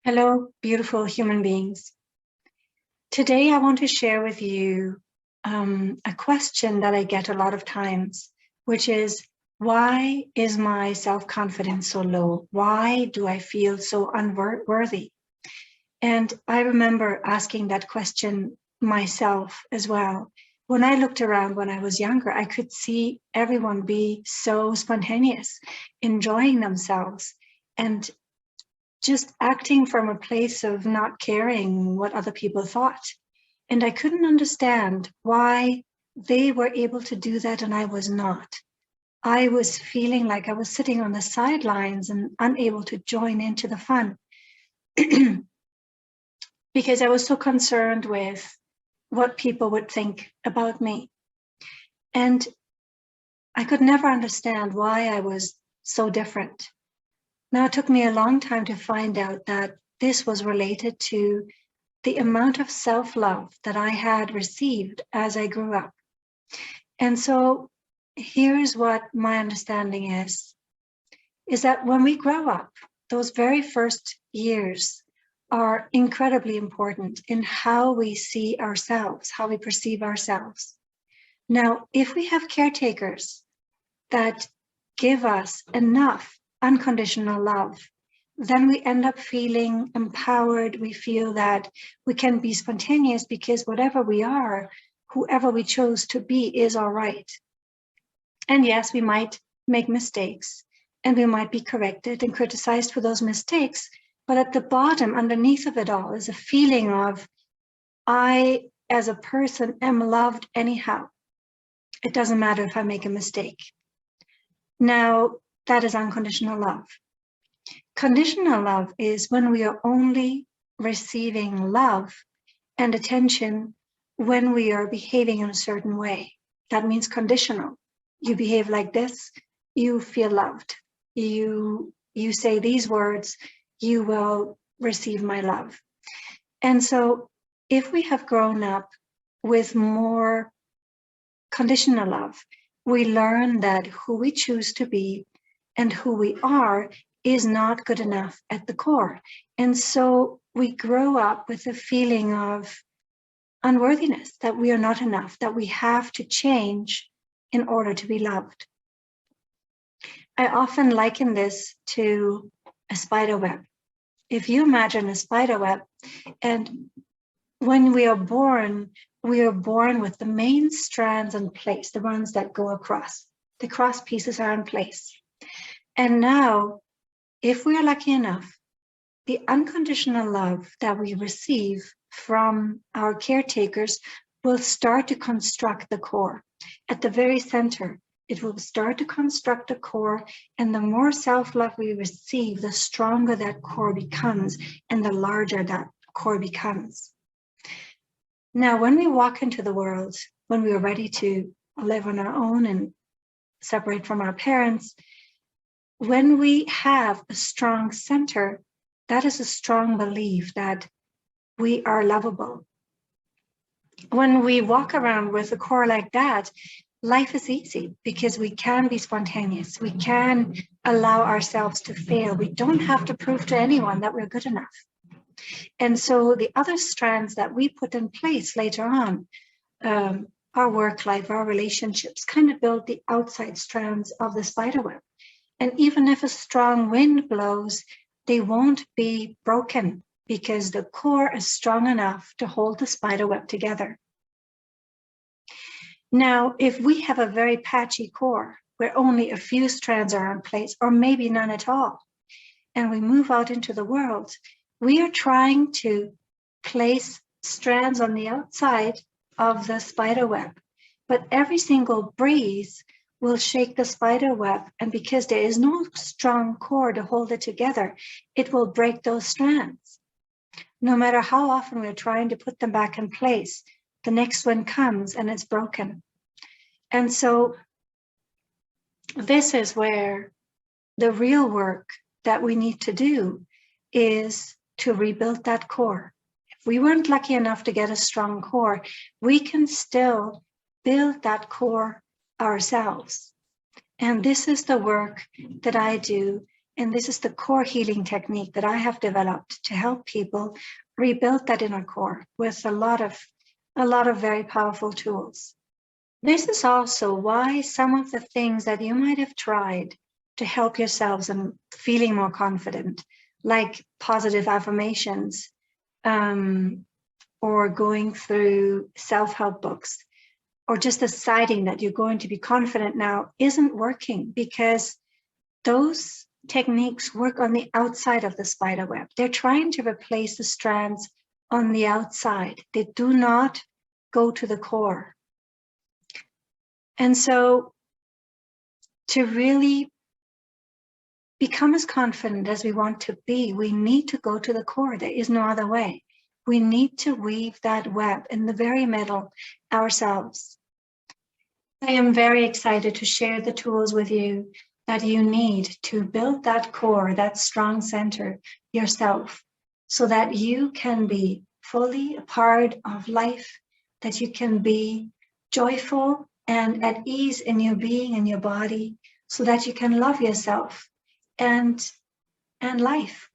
Hello, beautiful human beings. Today, I want to share with you a question that I get a lot of times, which is, why is my self-confidence so low? Why do I feel so unworthy? And I remember asking that question myself as well. When I looked around when I was younger, I could see everyone be so spontaneous, enjoying themselves, and just acting from a place of not caring what other people thought. And I couldn't understand why they were able to do that and I was not. I was feeling like I was sitting on the sidelines and unable to join into the fun because I was so concerned with what people would think about me. And I could never understand why I was so different. Now, it took me a long time to find out that this was related to the amount of self-love that I had received as I grew up. And so here's what my understanding is that when we grow up, those very first years are incredibly important in how we see ourselves, how we perceive ourselves. Now, if we have caretakers that give us enough unconditional love, then we end up feeling empowered. We feel that we can be spontaneous because whatever we are, whoever we chose to be is all right. And yes, we might make mistakes and we might be corrected and criticized for those mistakes. But at the bottom, underneath of it all, is a feeling of, I, as a person, am loved anyhow. It doesn't matter if I make a mistake. Now, that is unconditional love. Conditional love is when we are only receiving love and attention when we are behaving in a certain way. That means conditional. You behave like this, you feel loved. You say these words, you will receive my love. And so if we have grown up with more conditional love, we learn that who we choose to be and who we are is not good enough at the core. And so we grow up with a feeling of unworthiness, that we are not enough, that we have to change in order to be loved. I often liken this to a spider web. If you imagine a spider web, and when we are born with the main strands in place, the ones that go across. The cross pieces are in place. And now, if we are lucky enough, the unconditional love that we receive from our caretakers will start to construct the core. At the very center, it will start to construct a core, and the more self-love we receive, the stronger that core becomes and the larger that core becomes. Now, when we walk into the world, when we are ready to live on our own and separate from our parents, when we have a strong center, that is a strong belief that we are lovable. When we walk around with a core like that, life is easy because we can be spontaneous. We can allow ourselves to fail. We don't have to prove to anyone that we're good enough. And so the other strands that we put in place later on, our work life, our relationships, kind of build the outside strands of the spider web. And even if a strong wind blows, they won't be broken because the core is strong enough to hold the spider web together. Now, if we have a very patchy core where only a few strands are in place, or maybe none at all, and we move out into the world, we are trying to place strands on the outside of the spider web, but every single breeze will shake the spider web, and because there is no strong core to hold it together, it will break those strands. No matter how often we're trying to put them back in place, the next one comes and it's broken. And so this is where the real work that we need to do is to rebuild that core. If we weren't lucky enough to get a strong core, we can still build that core ourselves. And this is the work that I do And this is the core healing technique that I have developed to help people rebuild that inner core with a lot of very powerful tools. This is also why some of the things that you might have tried to help yourselves and feeling more confident, like positive affirmations, or going through self-help books, or just deciding that you're going to be confident now, isn't working, because those techniques work on the outside of the spider web. They're trying to replace the strands on the outside. They do not go to the core. And so to really become as confident as we want to be, we need to go to the core. There is no other way. We need to weave that web in the very middle ourselves. I am very excited to share the tools with you that you need to build that core, that strong center yourself, so that you can be fully a part of life, that you can be joyful and at ease in your being and your body, so that you can love yourself and life.